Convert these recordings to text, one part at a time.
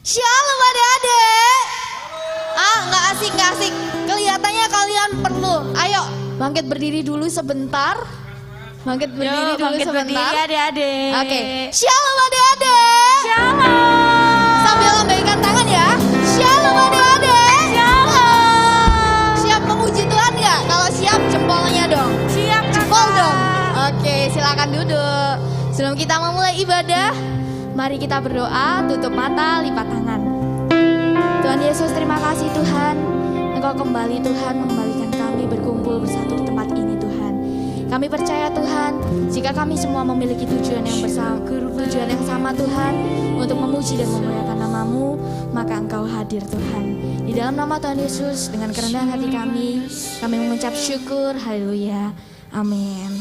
Shalom adik-adik. Nggak asik, nggak asik. Kelihatannya kalian perlu. Ayo, bangkit berdiri dulu sebentar. Bangkit berdiri dulu sebentar. Berdiri adik-adik. Oke. Shalom adik-adik. Shalom. Sambil lambaikan tangan ya. Shalom adik-adik. Shalom. Siap memuji Tuhan nggak? Kalau siap jempolnya dong. Siap Jempol kakak. dong. Oke, silakan duduk. Sebelum kita memulai ibadah, mari kita berdoa, tutup mata, lipat tangan. Tuhan Yesus, terima kasih Tuhan. Engkau kembali Tuhan mengembalikan kami berkumpul bersatu di tempat ini Tuhan. Kami percaya Tuhan, jika kami semua memiliki tujuan yang sama Tuhan, untuk memuji dan memuliakan nama-Mu, maka Engkau hadir Tuhan. Di dalam nama Tuhan Yesus, dengan kerendahan hati kami mengucap syukur, haleluya, amin.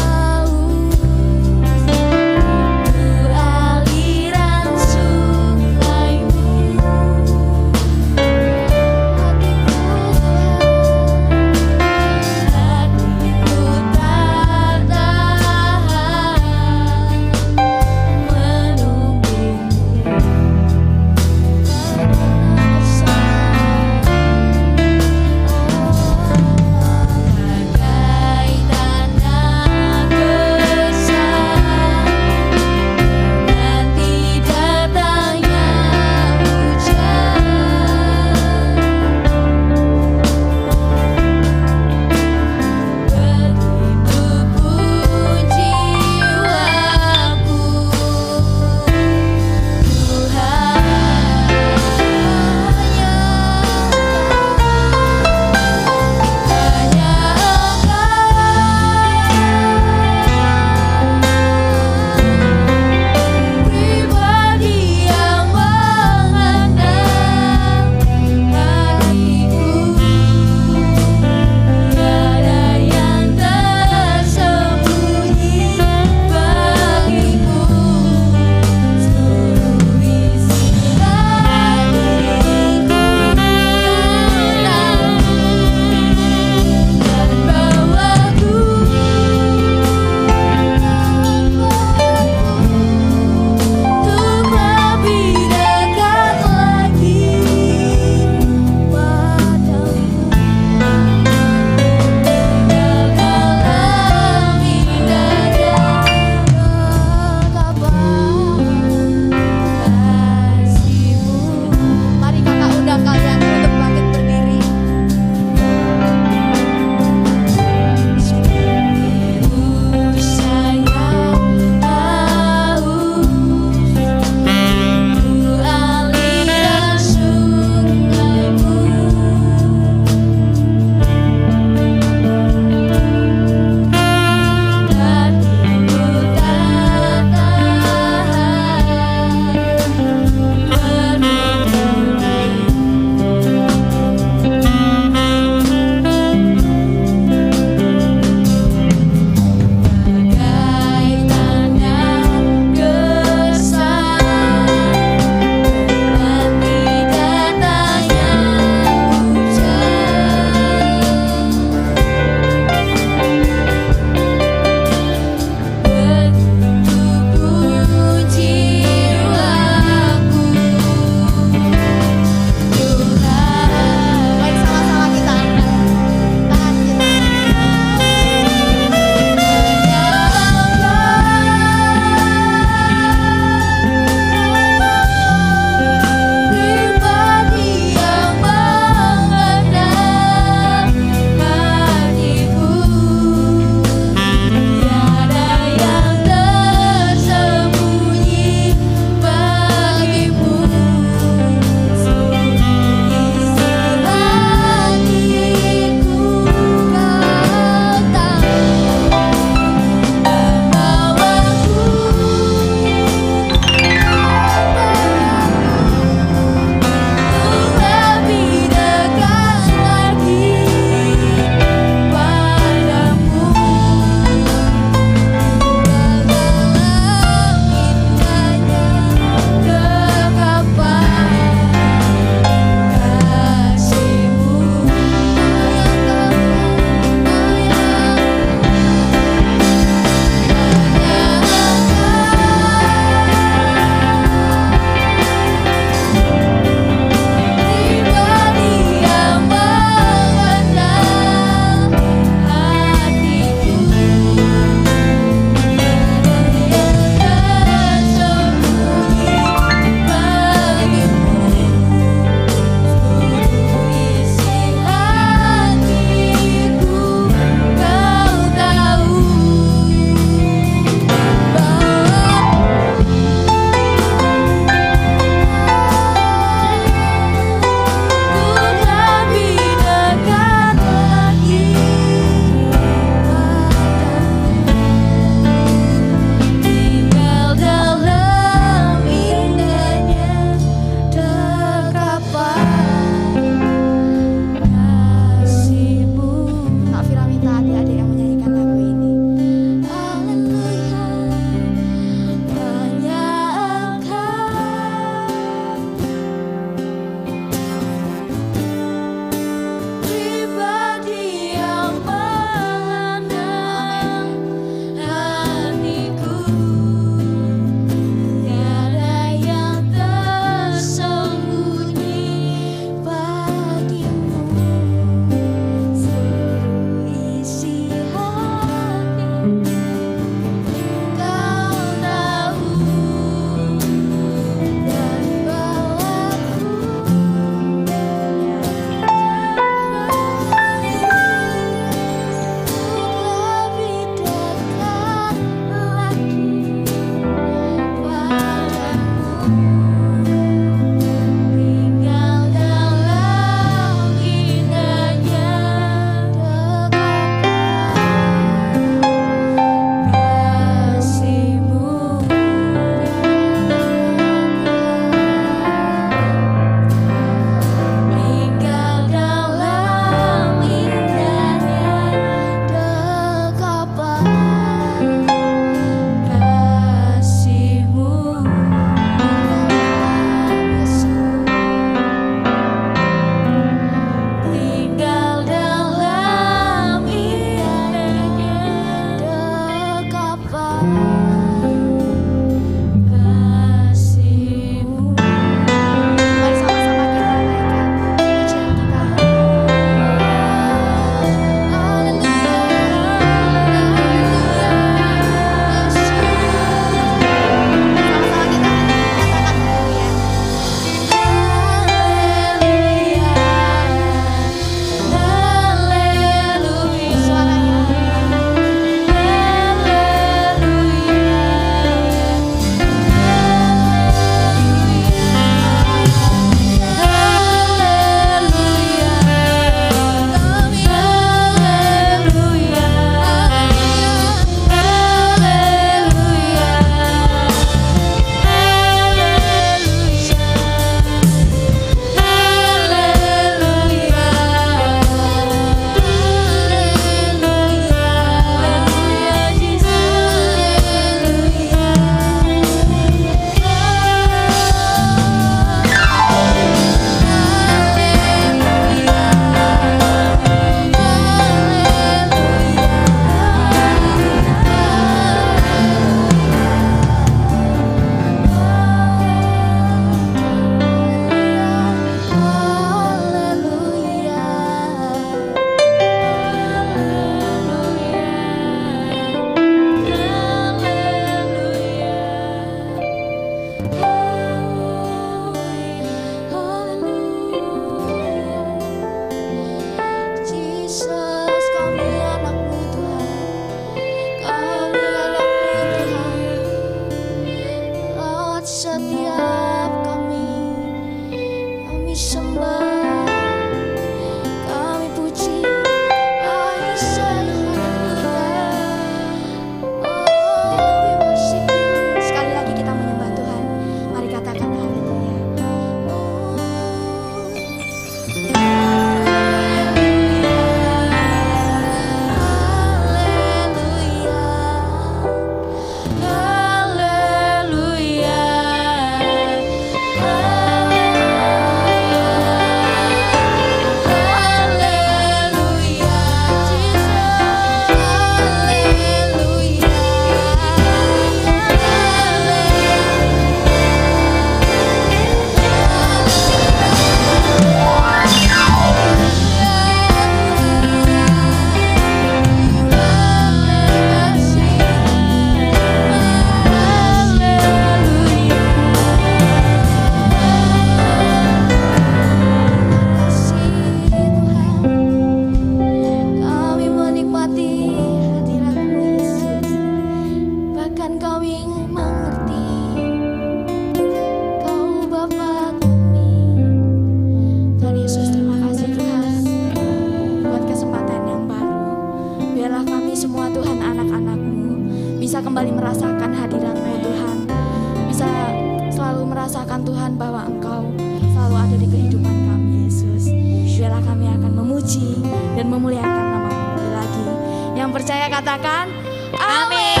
ada di kehidupan kami Yesus. Biarlah kami akan memuji dan memuliakan nama-Mu lagi. Yang percaya katakan amin.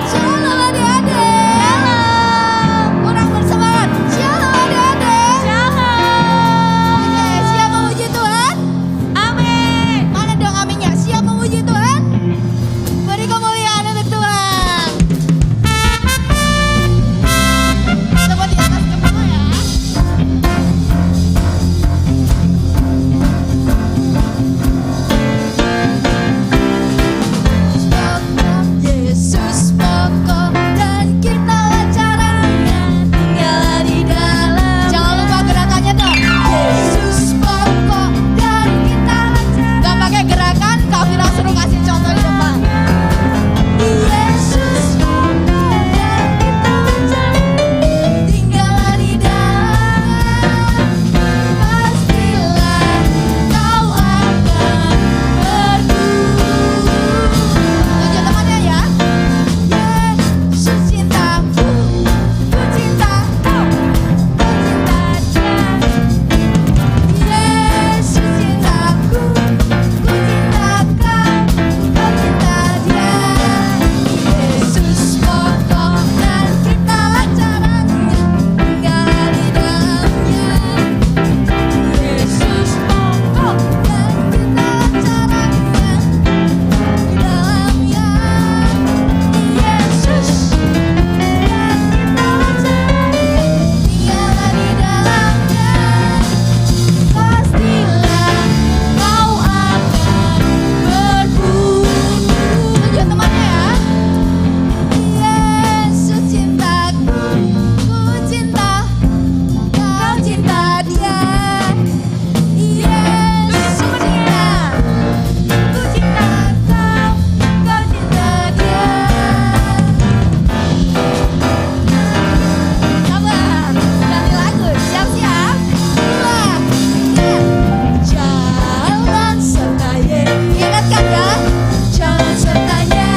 Shalom adik-adik. Shalom. Kurang bersemangat. Shalom adik-adik. Shalom. Oke, siap memuji Tuhan? Amin. Mana dong aminnya? Siap memuji Tuhan? Beri kemuliaan untuk Tuhan. Coba di atas kepala ya. Yesus pokok dan kita caranya tinggal di dalam. Jangan lupa gerakannya dong. Yesus pokok dan kita caranya. Gak pakai gerakan, Kafira suruh kasih contoh di depan. Yesus pokok dan kita caranya tinggal di dalam. Pastilah kau akan bertumbuh. Tunjuk temannya ya. Yesus cintaku, ku cinta kau, ku cinta dia. Yesus cintaku, ku cinta kau, ku cinta dia. Yesus pokok dan kita caranya tinggal di dalamnya. Yesus pokok dan kita caranya di dalamnya. Yesus dan kita caranya tinggal di dalamnya. Pastilah kau akan bertumbuh. Tunjuk temannya ya. Yesus cintaku, ku cinta, kau cinta dia. Yesus cinta, ku cinta kau, kau cinta dia. Sabar, ganti lagu, siap-siap. 2, 3. Jalan serta Yesus. Ingatkan ya. Jalan sertanya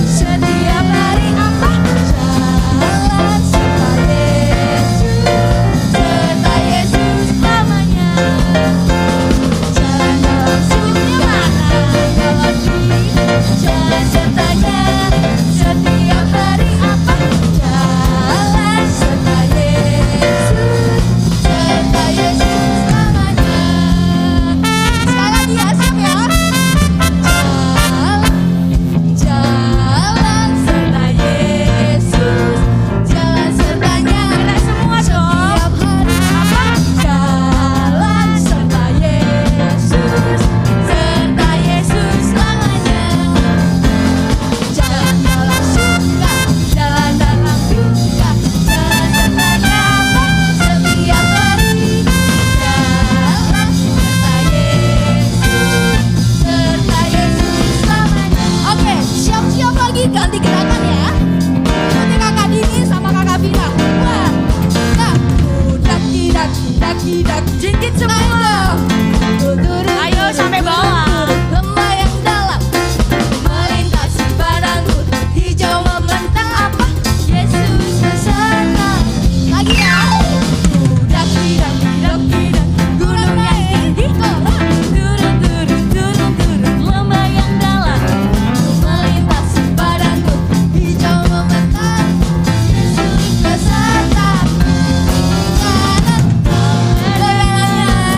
setiap hari apa? Jalan serta Yesus, serta Yesus namanya. Jalan dalam sunyi mana dalam diri. Jalan sertanya setiap hari apa? Jalan serta Yesus, serta Yesus namanya. Sekali lagi ya, siap ya. Jalan serta Yesus, jalan sertanya semua setiap hari apa? Jalan serta Yesus, serta Yesus selamanya. Jalan dalam suka, jalan dalam duka, jalan sertanya apa? Setiap hari. Jalan serta Yesus, serta Yesus selamanya. Oke, siap-siap lagi ganti gerakan ya. Ikuti kakak Dini sama kakak Vina. 1, 2, dak dak dak jingkit semua. Ayo sampai bawah. Lembah yang dalam melintasi padangku, hijau membentang apa? Yesus beserta. Lagi ya. Dak dak gunung yang tinggi. Turun lembah yang dalam melintasi padangku, hijau membentang. Yesus beserta. Kanan, goyangannya.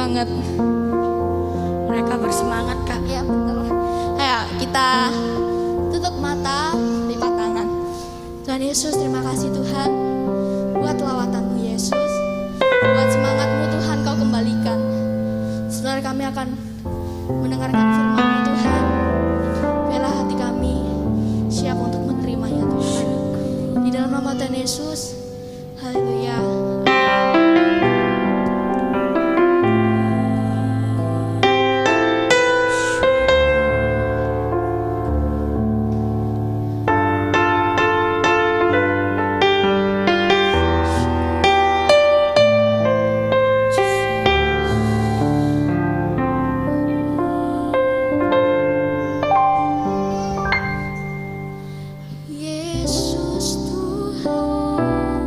banget. Mereka bersemangat, Kak. Ya benar. Ayo kita tutup mata, lipat tangan. Tuhan Yesus, terima kasih Tuhan buat lawatanmu Yesus, buat semangatmu Tuhan kau kembalikan. Sebentar kami akan mendengarkan firman-Mu Tuhan. Biarlah hati kami siap untuk menerimanya Tuhan. Di dalam nama Tuhan Yesus, haleluya. Yesus Tuhan,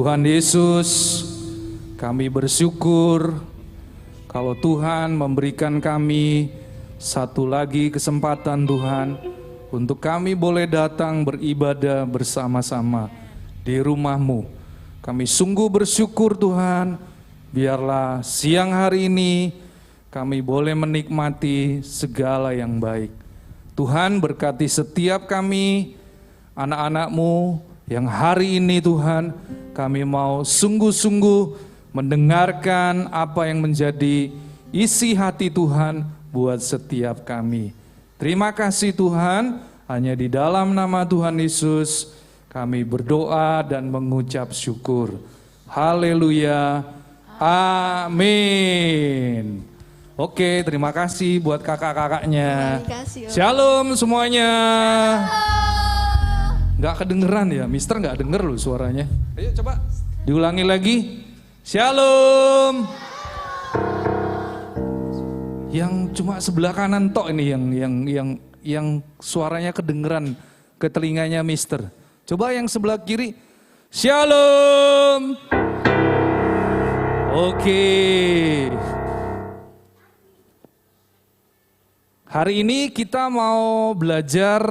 Tuhan Yesus, kami bersyukur kalau Tuhan memberikan kami satu lagi kesempatan Tuhan untuk kami boleh datang beribadah bersama-sama di rumah-Mu. Kami sungguh bersyukur Tuhan, biarlah siang hari ini kami boleh menikmati segala yang baik. Tuhan berkati setiap kami, anak-anak-Mu yang hari ini Tuhan, kami mau sungguh-sungguh mendengarkan apa yang menjadi isi hati Tuhan buat setiap kami. Terima kasih Tuhan, hanya di dalam nama Tuhan Yesus kami berdoa dan mengucap syukur. Haleluya, amin. Oke, terima kasih buat kakak-kakaknya. Shalom semuanya. Nggak kedengeran ya, Mister nggak denger loh suaranya. Ayo coba diulangi lagi. Shalom. Yang cuma sebelah kanan tok ini yang suaranya kedengeran ke telinganya Mister. Coba yang sebelah kiri. Shalom. Oke. Hari ini kita mau belajar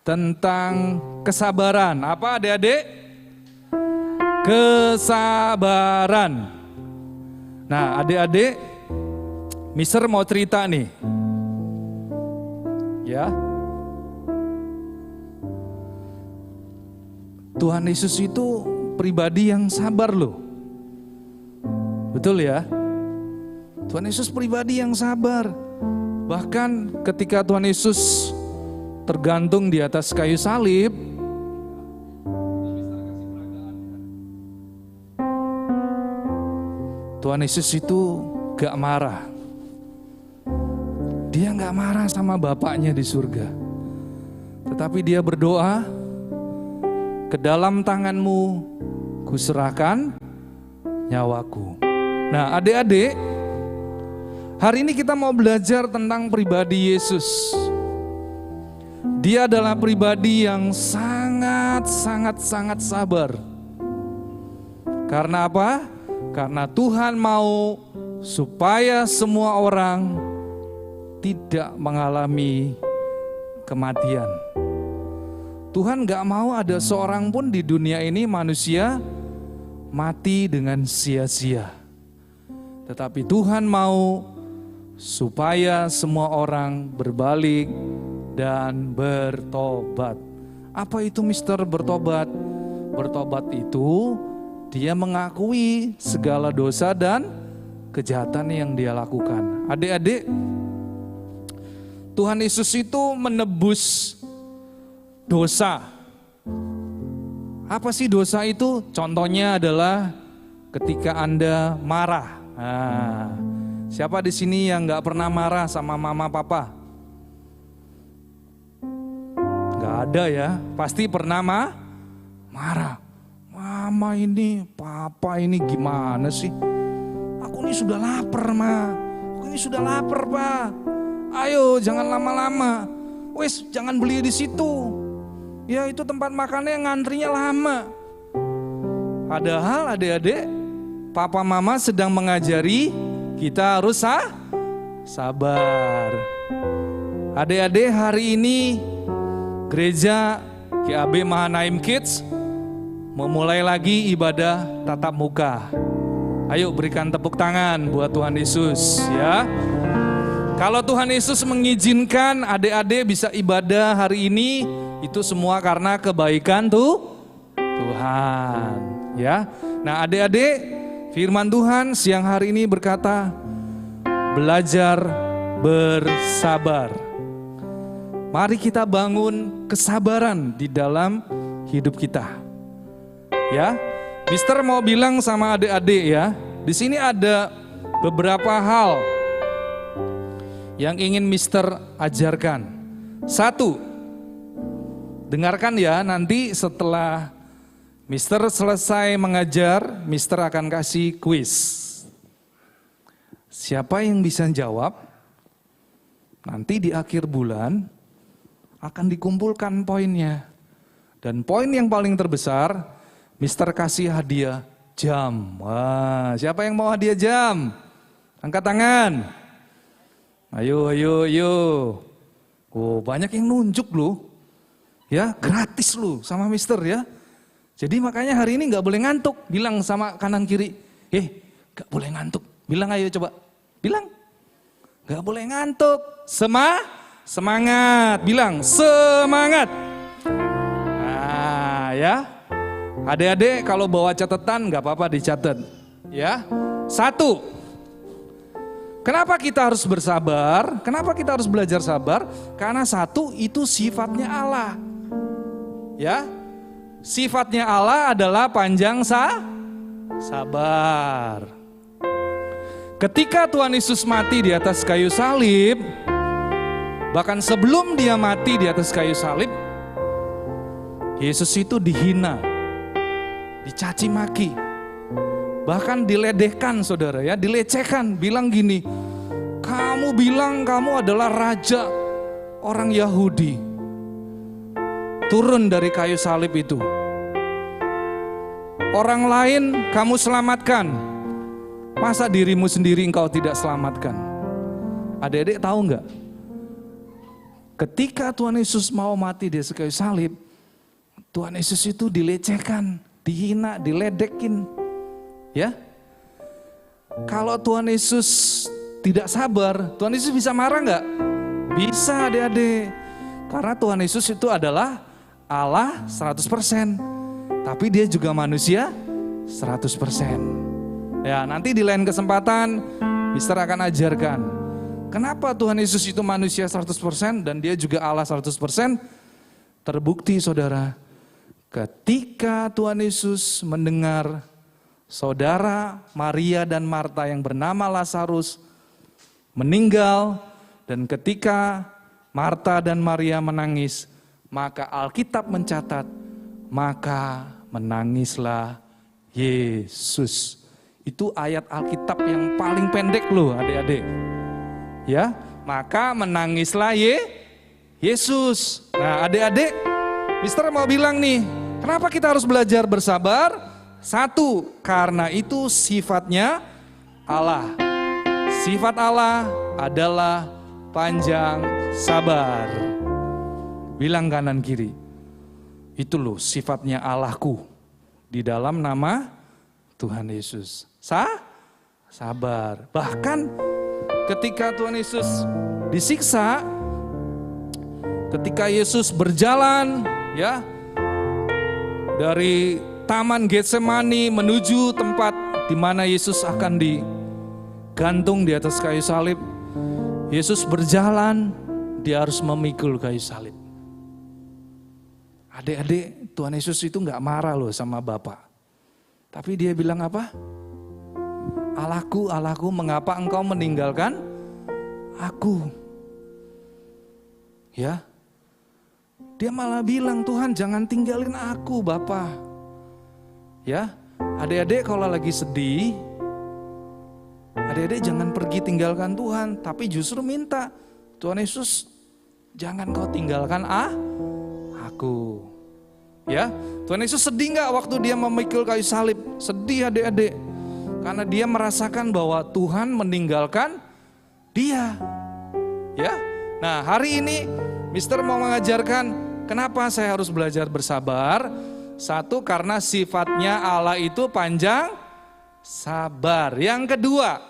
tentang kesabaran. Apa adik-adik? Kesabaran. Nah adik-adik, Mister mau cerita nih. Ya. Tuhan Yesus itu pribadi yang sabar loh. Betul ya? Tuhan Yesus pribadi yang sabar. Bahkan ketika Tuhan Yesus tergantung di atas kayu salib, Tuhan Yesus itu gak marah. Dia gak marah sama Bapaknya di surga. Tetapi dia berdoa, ke dalam tangan-Mu kuserahkan nyawaku. Nah adik-adik, hari ini kita mau belajar tentang pribadi Yesus. Dia adalah pribadi yang sangat sabar. Karena apa? Karena Tuhan mau supaya semua orang tidak mengalami kematian. Tuhan gak mau ada seorang pun di dunia ini manusia mati dengan sia-sia. Tetapi Tuhan mau supaya semua orang berbalik dan bertobat. Apa itu Mister bertobat? Bertobat itu dia mengakui segala dosa dan kejahatan yang dia lakukan. Adik-adik, Tuhan Yesus itu menebus dosa. Apa sih dosa itu? Contohnya adalah ketika Anda marah. Nah, siapa di sini yang nggak pernah marah sama mama papa? Nggak ada ya, pasti pernah marah. Mama ini, papa ini gimana sih? Aku ini sudah lapar ma, aku ini sudah lapar pak. Ayo jangan lama-lama, wes jangan beli di situ. Ya itu tempat makannya ngantrinya lama. Padahal adik-adik, papa mama sedang mengajari kita harus sabar. Adik-adik, hari ini gereja GAB Mahanaim Kids memulai lagi ibadah tatap muka. Ayo berikan tepuk tangan buat Tuhan Yesus ya. Kalau Tuhan Yesus mengizinkan adik-adik bisa ibadah hari ini, itu semua karena kebaikan Tuhan ya. Nah adik-adik, firman Tuhan siang hari ini berkata, belajar bersabar. Mari kita bangun kesabaran di dalam hidup kita. Ya, Mister mau bilang sama adik-adik ya, di sini ada beberapa hal yang ingin Mister ajarkan. Satu, dengarkan ya, nanti setelah Mister selesai mengajar, Mister akan kasih kuis. Siapa yang bisa jawab, nanti di akhir bulan akan dikumpulkan poinnya. Dan poin yang paling terbesar, Mister kasih hadiah jam. Wah, siapa yang mau hadiah jam? Angkat tangan. Ayo. Oh, banyak yang nunjuk loh. Ya, gratis loh sama Mister ya. Jadi makanya hari ini gak boleh ngantuk. Bilang sama kanan kiri, gak boleh ngantuk. Bilang ayo coba, bilang. Gak boleh ngantuk. Semangat. Bilang, semangat. Nah ya. Adik-adik kalau bawa catatan gak apa-apa dicatat. Ya. 1. Kenapa kita harus bersabar? Kenapa kita harus belajar sabar? Karena 1 itu sifatnya Allah. Ya. Sifatnya Allah adalah panjang sabar. Ketika Tuhan Yesus mati di atas kayu salib, bahkan sebelum dia mati di atas kayu salib, Yesus itu dihina, dicaci maki, bahkan diledehkan saudara ya, dilecehkan, bilang gini, kamu bilang kamu adalah raja orang Yahudi, turun dari kayu salib itu. Orang lain kamu selamatkan, masa dirimu sendiri engkau tidak selamatkan? Adik-adik tahu enggak? Ketika Tuhan Yesus mau mati di atas kayu salib, Tuhan Yesus itu dilecehkan, dihina, diledekin. Ya. Kalau Tuhan Yesus tidak sabar, Tuhan Yesus bisa marah enggak? Bisa adik-adik. Karena Tuhan Yesus itu adalah Allah 100%. Tapi dia juga manusia 100%. Ya, nanti di lain kesempatan Mister akan ajarkan kenapa Tuhan Yesus itu manusia 100% dan dia juga Allah 100%. Terbukti saudara, ketika Tuhan Yesus mendengar saudara Maria dan Marta yang bernama Lazarus meninggal, dan ketika Marta dan Maria menangis, maka Alkitab mencatat, maka menangislah Yesus. Itu ayat Alkitab yang paling pendek loh adik-adik. Ya, maka menangislah Yesus. Nah adik-adik, Mister mau bilang nih, kenapa kita harus belajar bersabar? 1, karena itu sifatnya Allah. Sifat Allah adalah panjang sabar. Bilang kanan kiri, itu loh sifatnya Allahku di dalam nama Tuhan Yesus. Sabar. Bahkan ketika Tuhan Yesus disiksa, ketika Yesus berjalan ya dari Taman Getsemani menuju tempat di mana Yesus akan digantung di atas kayu salib, Yesus berjalan, dia harus memikul kayu salib. Adik-adik, Tuhan Yesus itu gak marah loh sama Bapa. Tapi dia bilang apa? Allahku, Allahku, mengapa engkau meninggalkan aku? Ya, dia malah bilang, Tuhan jangan tinggalin aku Bapa. Ya, adik-adik kalau lagi sedih, adik-adik jangan pergi tinggalkan Tuhan, tapi justru minta, Tuhan Yesus jangan kau tinggalkan aku. Ya, Tuhan Yesus sedih gak waktu dia memikul kayu salib? Sedih adik-adik, karena dia merasakan bahwa Tuhan meninggalkan dia. Ya, nah hari ini Mister mau mengajarkan kenapa saya harus belajar bersabar. 1, karena sifatnya Allah itu panjang sabar. Yang kedua,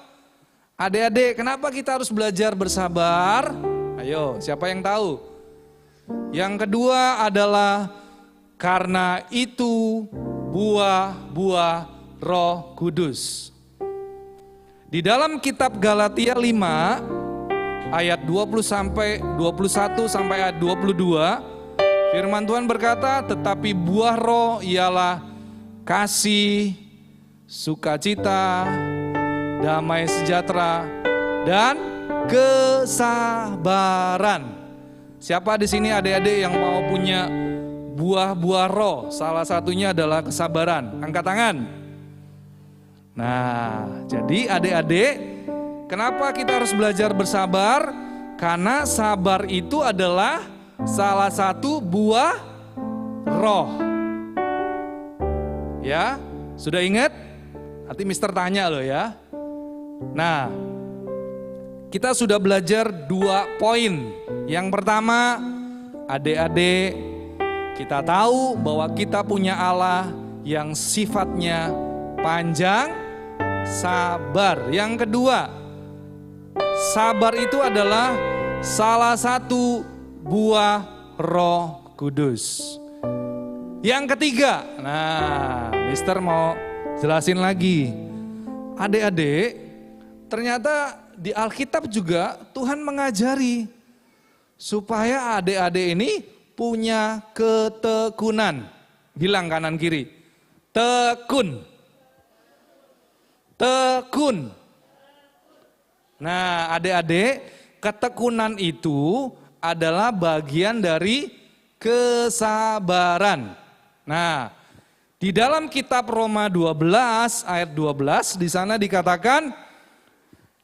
adik-adik, kenapa kita harus belajar bersabar? Ayo, siapa yang tahu? Yang kedua adalah karena itu buah-buah Roh Kudus. Di dalam kitab Galatia 5 ayat 21 sampai ayat 22, firman Tuhan berkata, tetapi buah roh ialah kasih, sukacita, damai sejahtera, dan kesabaran. Siapa di sini adik-adik yang mau punya buah-buah roh? Salah satunya adalah kesabaran. Angkat tangan. Nah, jadi adik-adik, kenapa kita harus belajar bersabar? Karena sabar itu adalah salah satu buah roh. Ya, sudah ingat? Nanti Mister tanya loh ya. Nah, kita sudah belajar 2 poin. Yang pertama, adik-adik, kita tahu bahwa kita punya Allah yang sifatnya panjang, sabar. Yang kedua, sabar itu adalah salah satu buah Roh Kudus. Yang ketiga, nah Mister mau jelasin lagi. Adik-adik, ternyata di Alkitab juga Tuhan mengajari supaya adik-adik ini punya ketekunan. Bilang kanan kiri, tekun. Tekun. Nah adik-adik, ketekunan itu adalah bagian dari kesabaran. Nah, di dalam kitab Roma 12 ayat 12 di sana dikatakan,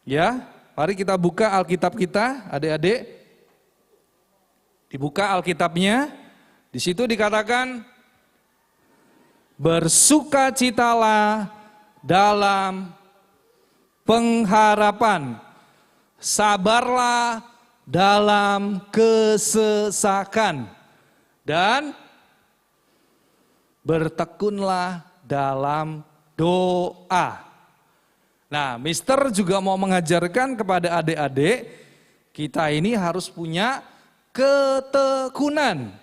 ya, mari kita buka Alkitab kita, adik-adik. Dibuka Alkitabnya, di situ dikatakan, bersukacitalah dalam pengharapan, sabarlah dalam kesesakan, dan bertekunlah dalam doa. Nah, Mister juga mau mengajarkan kepada adik-adik, kita ini harus punya ketekunan.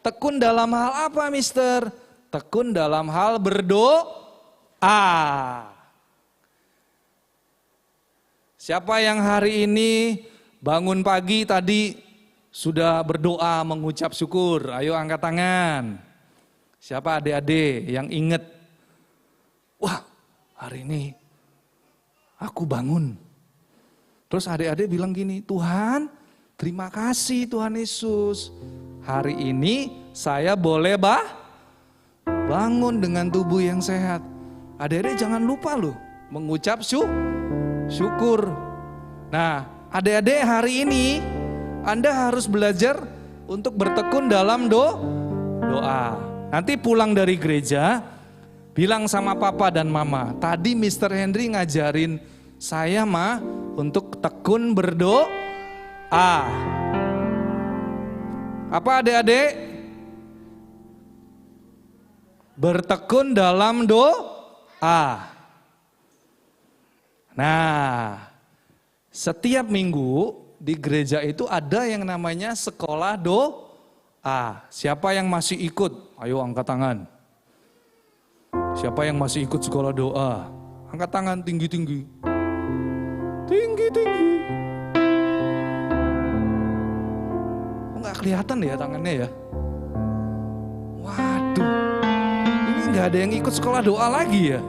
Tekun dalam hal apa, Mister? Tekun dalam hal berdoa. Siapa yang hari ini bangun pagi tadi sudah berdoa mengucap syukur? Ayo angkat tangan. Siapa adik-adik yang ingat? Wah, hari ini aku bangun. Terus adik-adik bilang gini, Tuhan, terima kasih Tuhan Yesus. Hari ini saya boleh bangun dengan tubuh yang sehat. Adik-adik jangan lupa loh mengucap syukur. Nah, adik-adik hari ini Anda harus belajar untuk bertekun dalam doa. Nanti pulang dari gereja, bilang sama papa dan mama, tadi Mr. Henry ngajarin saya untuk tekun berdoa. Apa adik-adik? Bertekun dalam doa. Nah, setiap minggu di gereja itu ada yang namanya sekolah doa. Siapa yang masih ikut? Ayo angkat tangan. Siapa yang masih ikut sekolah doa? Angkat tangan tinggi-tinggi. Tinggi-tinggi. Kok nggak kelihatan ya tangannya ya? Waduh, ini nggak ada yang ikut sekolah doa lagi ya?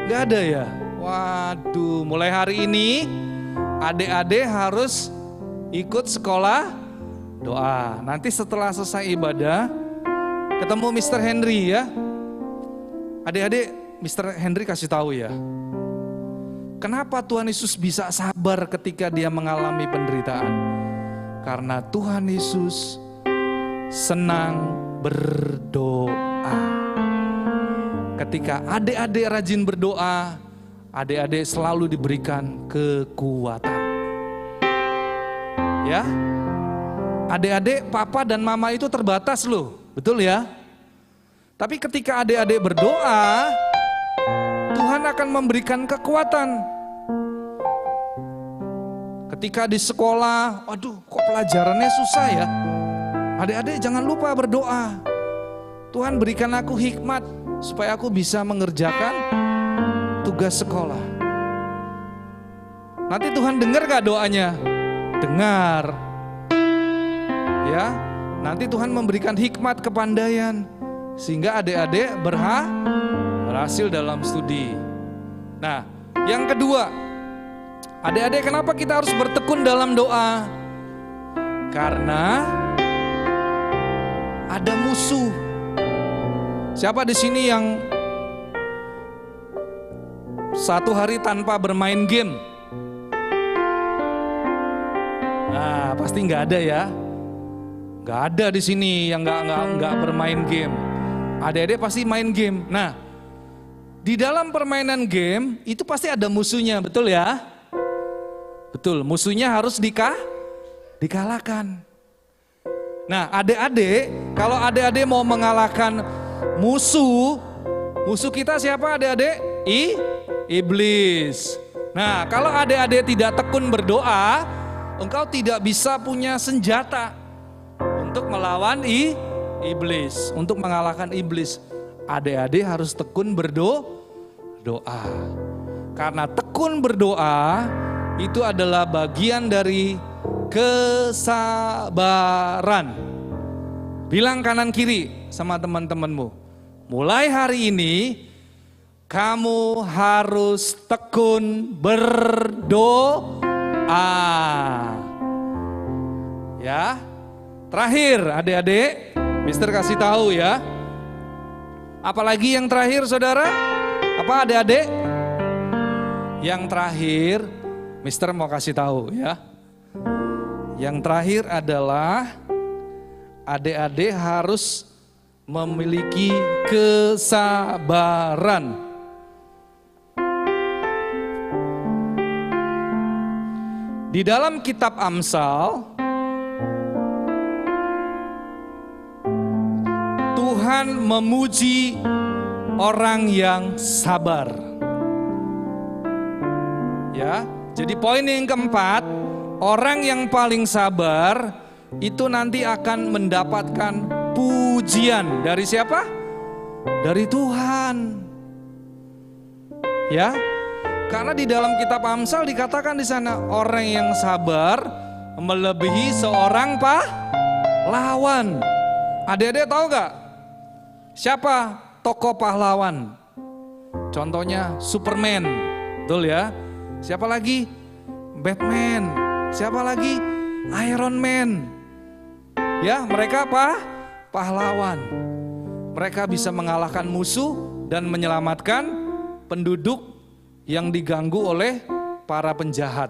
Nggak ada ya? Waduh, mulai hari ini adik-adik harus ikut sekolah doa. Nanti setelah selesai ibadah, ketemu Mr. Henry ya. Adik-adik, Mr. Henry kasih tahu ya. Kenapa Tuhan Yesus bisa sabar ketika dia mengalami penderitaan? Karena Tuhan Yesus senang berdoa. Ketika adik-adik rajin berdoa, adik-adik selalu diberikan kekuatan. Ya. Adik-adik, papa dan mama itu terbatas loh, betul ya? Tapi ketika adik-adik berdoa, Tuhan akan memberikan kekuatan. Ketika di sekolah, waduh kok pelajarannya susah ya? Adik-adik jangan lupa berdoa. Tuhan berikan aku hikmat supaya aku bisa mengerjakan tugas sekolah. Nanti Tuhan dengar gak doanya? Dengar. Ya, nanti Tuhan memberikan hikmat kepandaian sehingga adik-adik berhasil dalam studi. Nah, yang kedua, adik-adik kenapa kita harus bertekun dalam doa? Karena ada musuh. Siapa di sini yang satu hari tanpa bermain game? Nah, pasti nggak ada ya. Nggak ada di sini yang nggak bermain game. Adik-adik pasti main game. Nah, di dalam permainan game itu pasti ada musuhnya, betul ya? Betul, musuhnya harus dikalahkan. Nah, adik-adik, kalau adik-adik mau mengalahkan musuh kita siapa adik-adik? Iblis. Nah, kalau adik-adik tidak tekun berdoa, engkau tidak bisa punya senjata untuk melawan iblis, untuk mengalahkan iblis. Adik-adik harus tekun berdoa. Karena tekun berdoa itu adalah bagian dari kesabaran. Bilang kanan kiri sama teman-temanmu, mulai hari ini kamu harus tekun berdoa. Ya. Terakhir adik-adik, Mister kasih tahu ya. Apalagi yang terakhir saudara? Apa adik-adik? Yang terakhir, Mister mau kasih tahu ya. Yang terakhir adalah adik-adik harus memiliki kesabaran. Di dalam kitab Amsal, Tuhan memuji orang yang sabar. Ya, jadi poin yang keempat, orang yang paling sabar itu nanti akan mendapatkan pujian dari siapa? Dari Tuhan. Ya. Karena di dalam kitab Amsal dikatakan di sana orang yang sabar melebihi seorang pahlawan. Adik-adik tahu gak? Siapa tokoh pahlawan? Contohnya Superman, betul ya? Siapa lagi? Batman. Siapa lagi? Iron Man. Ya, mereka pahlawan. Mereka bisa mengalahkan musuh dan menyelamatkan penduduk yang diganggu oleh para penjahat.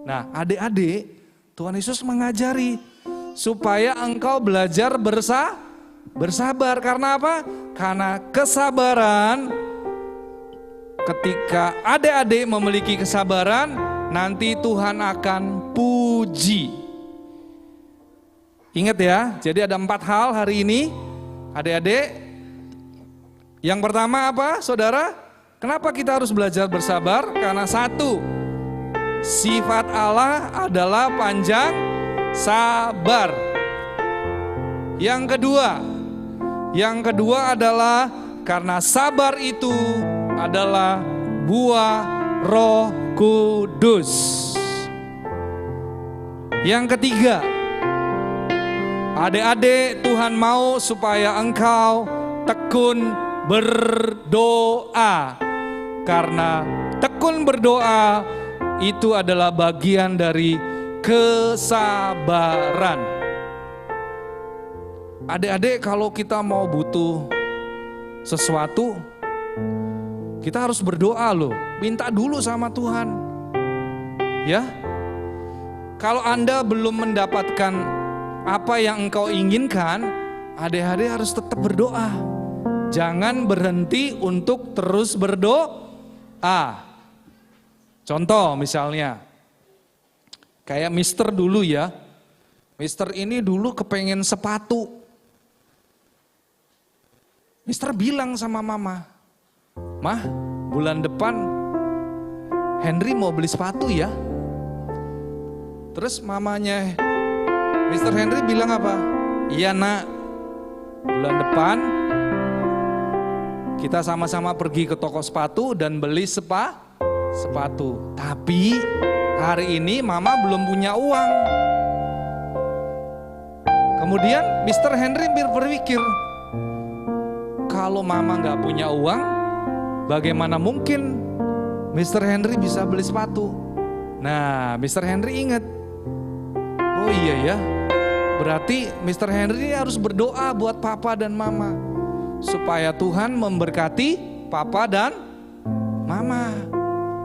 Nah, adik-adik, Tuhan Yesus mengajari supaya engkau belajar bersabar. Karena apa? Karena kesabaran, ketika adik-adik memiliki kesabaran, nanti Tuhan akan puji. Ingat ya, jadi ada 4 hal hari ini, adik-adik. Yang pertama apa, saudara? Kenapa kita harus belajar bersabar? Karena satu, sifat Allah adalah panjang sabar. Yang kedua adalah karena sabar itu adalah buah Roh Kudus. Yang ketiga, adik-adik, Tuhan mau supaya engkau tekun berdoa. Karena tekun berdoa itu adalah bagian dari kesabaran. Adik-adik, kalau kita mau butuh sesuatu, kita harus berdoa loh. Minta dulu sama Tuhan. Ya. Kalau Anda belum mendapatkan apa yang engkau inginkan, adik-adik harus tetap berdoa. Jangan berhenti untuk terus berdoa. Contoh misalnya, kayak Mister dulu ya. Mister ini dulu kepengen sepatu. Mister bilang sama mama, "Mah, bulan depan Henry mau beli sepatu ya." Terus mamanya Mister Henry bilang apa? "Iya nak, bulan depan kita sama-sama pergi ke toko sepatu dan beli sepatu. Tapi hari ini mama belum punya uang." Kemudian Mr. Henry berpikir, kalau mama gak punya uang, bagaimana mungkin Mr. Henry bisa beli sepatu? Nah, Mr. Henry ingat, oh iya ya, berarti Mr. Henry harus berdoa buat papa dan mama, supaya Tuhan memberkati papa dan mama.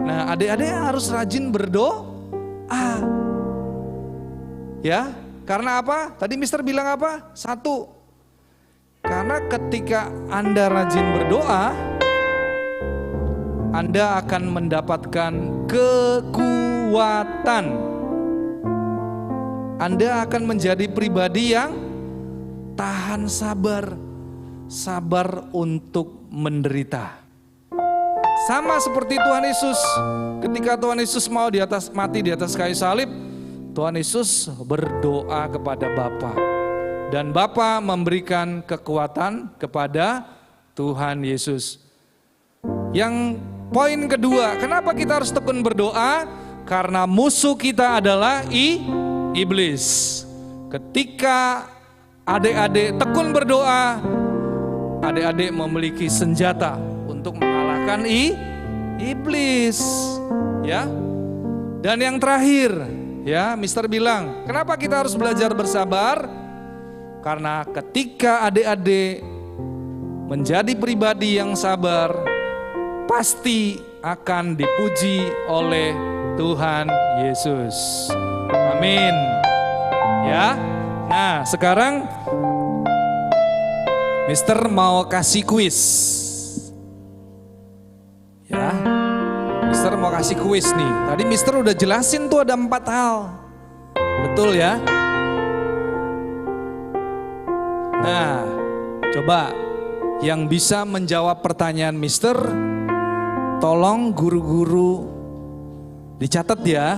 Nah, adik-adik harus rajin berdoa. Ya, karena apa? Tadi Mister bilang apa? 1, Karena ketika Anda rajin berdoa, Anda akan mendapatkan kekuatan. Anda akan menjadi pribadi yang tahan sabar, sabar untuk menderita. Sama seperti Tuhan Yesus. Ketika Tuhan Yesus mau mati di atas kayu salib, Tuhan Yesus berdoa kepada Bapa. Dan Bapa memberikan kekuatan kepada Tuhan Yesus. Yang poin kedua, kenapa kita harus tekun berdoa? Karena musuh kita adalah iblis. Ketika adik-adik tekun berdoa, adik-adik memiliki senjata untuk mengalahkan iblis. Ya. Dan yang terakhir, ya, Mister bilang, kenapa kita harus belajar bersabar? Karena ketika adik-adik menjadi pribadi yang sabar, pasti akan dipuji oleh Tuhan Yesus. Amin. Ya. Nah, sekarang Mister mau kasih kuis. Ya. Mister mau kasih kuis nih. Tadi Mister udah jelasin tuh ada 4 hal. Betul ya? Nah, coba yang bisa menjawab pertanyaan Mister, tolong guru-guru dicatat ya.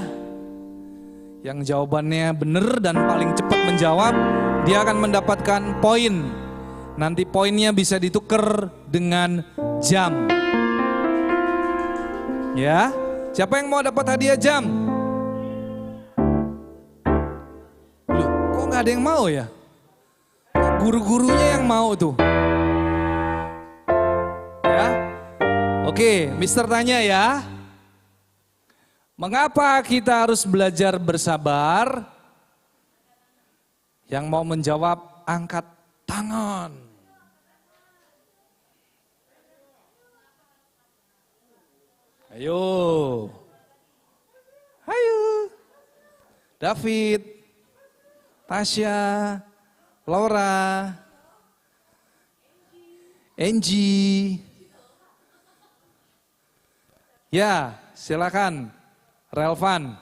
Yang jawabannya benar dan paling cepat menjawab, dia akan mendapatkan poin. Nanti poinnya bisa ditukar dengan jam. Ya, siapa yang mau dapat hadiah jam? Loh, kok nggak ada yang mau ya? Kok guru-gurunya yang mau tuh? Ya, oke, Mister tanya ya. Mengapa kita harus belajar bersabar? Yang mau menjawab, angkat tangan. Ayo. Ayo. David, Tasya, Laura, Angie. Ya, silakan. Relvan.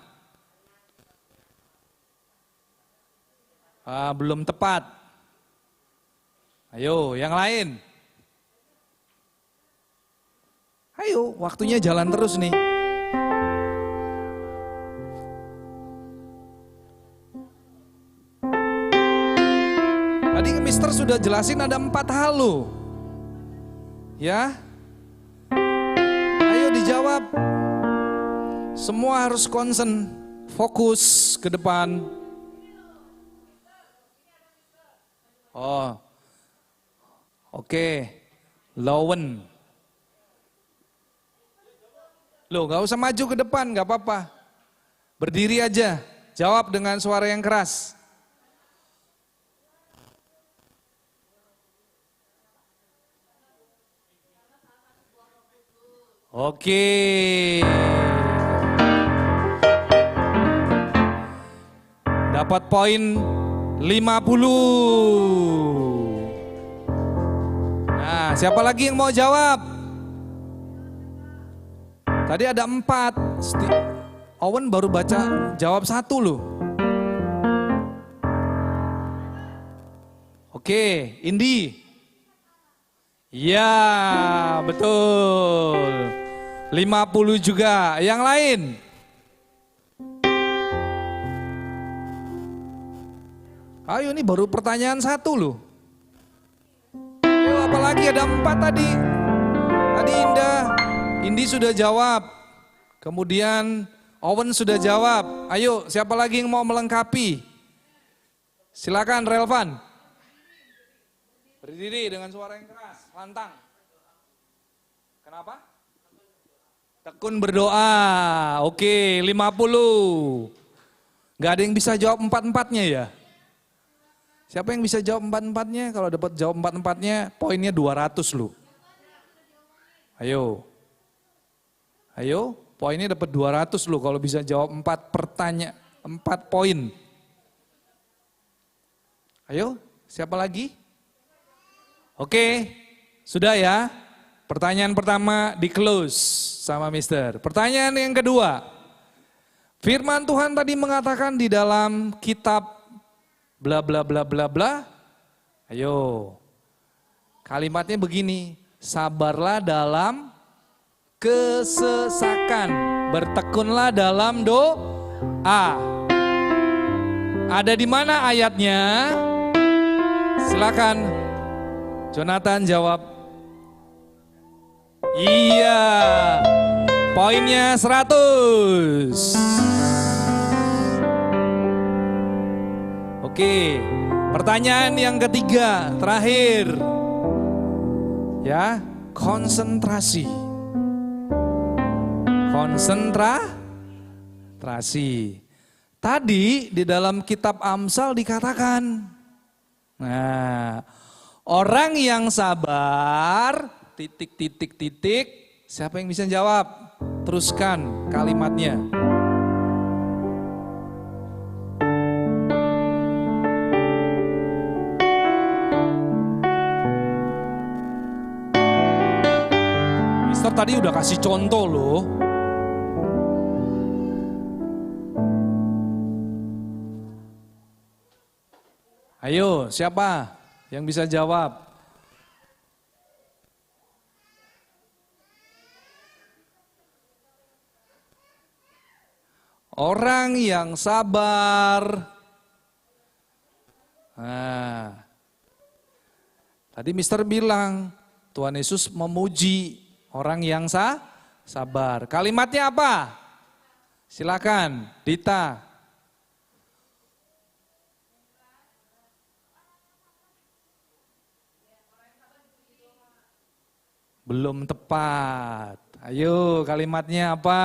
Belum tepat. Ayo, yang lain. Ayo, waktunya jalan terus nih. Tadi Mister sudah jelasin ada 4 hal loh. Ya. Ayo dijawab. Semua harus concern, fokus ke depan. Oh, oke. Lowen. Loh, gak usah maju ke depan, gak apa-apa. Berdiri aja, jawab dengan suara yang keras. Oke. Dapat poin 50. Nah, siapa lagi yang mau jawab? Tadi ada 4. Owen baru baca jawab 1 loh. Oke, Indi. Ya, betul. 50 juga. Yang lain? Ayo, ini baru pertanyaan 1 loh. Ayo, apalagi ada 4 tadi. Tadi Indi sudah jawab. Kemudian Owen sudah jawab. Ayo, siapa lagi yang mau melengkapi? Silakan, Relvan. Berdiri dengan suara yang keras, lantang. Kenapa? Tekun berdoa. Oke, 50. Gak ada yang bisa jawab 4-4-nya ya? Siapa yang bisa jawab 4-4-nya? Kalau dapat jawab 4-4-nya, poinnya 200 loh. Ayo. Ayo, poinnya dapat 200 loh kalau bisa jawab 4 pertanyaan, 4 poin. Ayo, siapa lagi? Oke, sudah ya. Pertanyaan pertama di close sama Mister. Pertanyaan yang kedua. Firman Tuhan tadi mengatakan di dalam kitab bla bla bla bla bla. Ayo. Kalimatnya begini, sabarlah dalam kesesakan, bertekunlah dalam doa. Ada di mana ayatnya? Silakan Jonathan jawab. Iya, poinnya 100. Oke, pertanyaan yang ketiga, terakhir. Ya, konsentrasi. Konsentrasi. Tadi di dalam kitab Amsal dikatakan, nah, orang yang sabar, titik, siapa yang bisa jawab? Teruskan kalimatnya. Mister tadi udah kasih contoh loh. Ayo, siapa yang bisa jawab? Orang yang sabar. Nah, tadi Mister bilang Tuhan Yesus memuji orang yang sabar. Kalimatnya apa? Silakan, Dita. Belum tepat. Ayo, kalimatnya apa?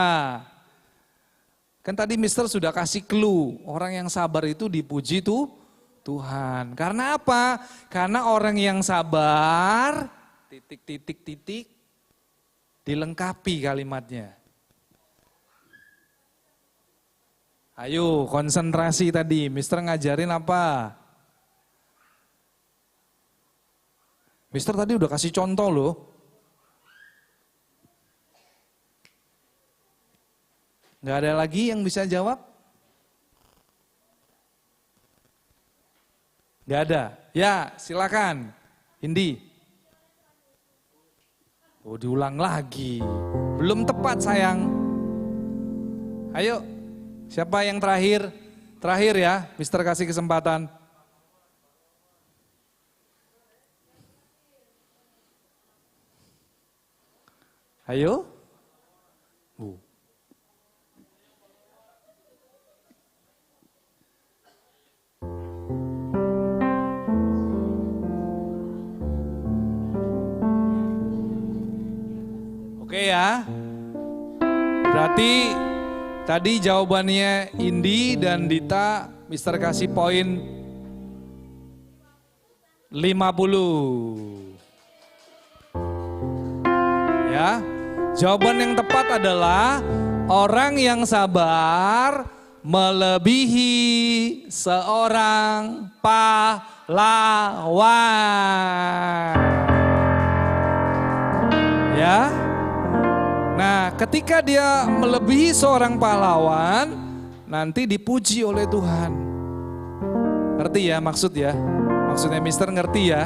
Kan tadi Mister sudah kasih clue, orang yang sabar itu dipuji tuh Tuhan. Karena apa? Karena orang yang sabar, titik, dilengkapi kalimatnya. Ayo, konsentrasi tadi, Mister ngajarin apa? Mister tadi udah kasih contoh loh. Nggak ada lagi yang bisa jawab? Nggak ada? Ya, silakan. Indi. Oh, diulang lagi. Belum tepat sayang. Ayo, siapa yang terakhir? Terakhir ya, Mister kasih kesempatan. Ayo. Oke ya, berarti tadi jawabannya Indi dan Dita, Mister kasih poin 50. Ya, jawaban yang tepat adalah orang yang sabar melebihi seorang pahlawan. Ya. Nah, ketika dia melebihi seorang pahlawan, nanti dipuji oleh Tuhan. Ngerti ya maksud ya? Maksudnya Mister ngerti ya?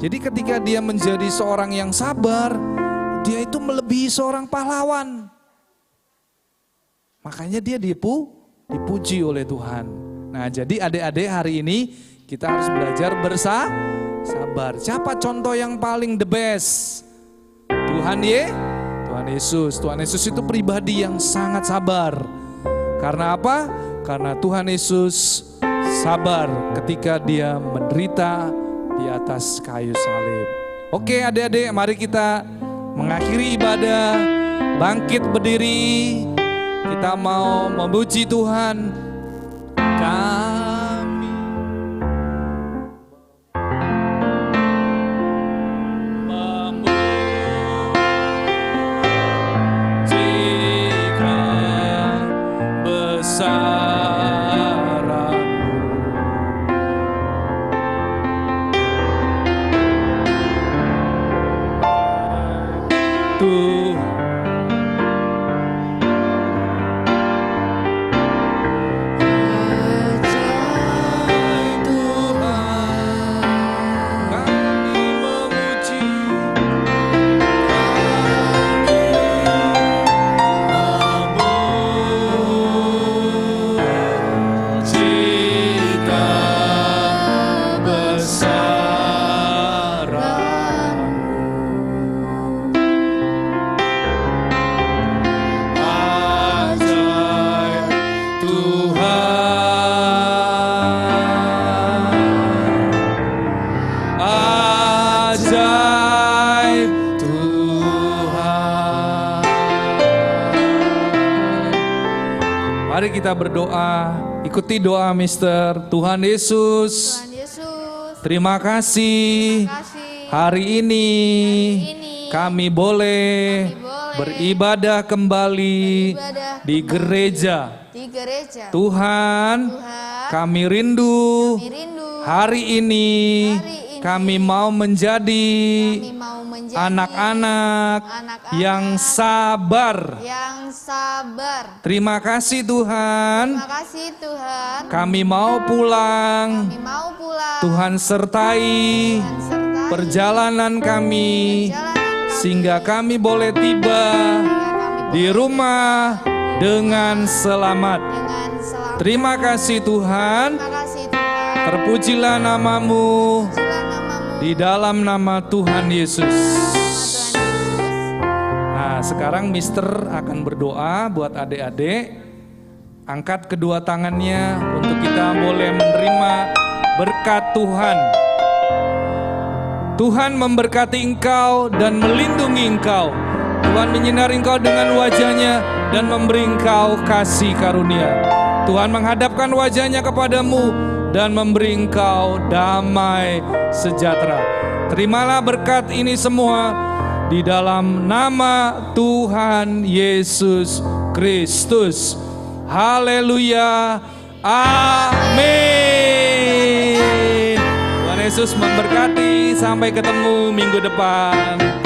Jadi ketika dia menjadi seorang yang sabar, dia itu melebihi seorang pahlawan. Makanya dia dipuji oleh Tuhan. Nah, jadi adik-adik hari ini kita harus belajar bersabar. Siapa contoh yang paling the best? Tuhan Yesus. Tuhan Yesus itu pribadi yang sangat sabar. Karena apa? Karena Tuhan Yesus sabar ketika dia menderita di atas kayu salib. Oke adik-adik, mari kita mengakhiri ibadah, bangkit berdiri. Kita mau memuji Tuhan. Kami Mari kita berdoa. Ikuti doa Mister. Tuhan Yesus, Tuhan Yesus, terima kasih. terima kasih. Hari ini kami boleh beribadah kembali di gereja. Di gereja. Tuhan, Tuhan, kami rindu kami rindu hari ini kami mau menjadi kami mau menjadi anak-anak anak-anak yang sabar. yang sabar. Terima kasih Tuhan. Terima kasih Tuhan. Kami mau pulang. Kami mau pulang. Tuhan sertai Tuhan sertai perjalanan kami perjalanan kami, sehingga kami boleh tiba sehingga kami di rumah dengan selamat. dengan selamat. Terima kasih Tuhan. Terima kasih Tuhan. Terpujilah namamu Pujilah namamu, di dalam nama Tuhan Yesus. Tuhan Yesus. Nah, sekarang Mister akan berdoa buat adik-adik. Angkat kedua tangannya untuk kita boleh menerima berkat Tuhan. Tuhan memberkati engkau dan melindungi engkau. Tuhan menyinari engkau dengan wajahnya dan memberi engkau kasih karunia. Tuhan menghadapkan wajahnya kepadamu dan memberi engkau damai sejahtera. Terimalah berkat ini semua di dalam nama Tuhan Yesus Kristus. Haleluya. Amin. Tuhan Yesus memberkati. Sampai ketemu minggu depan.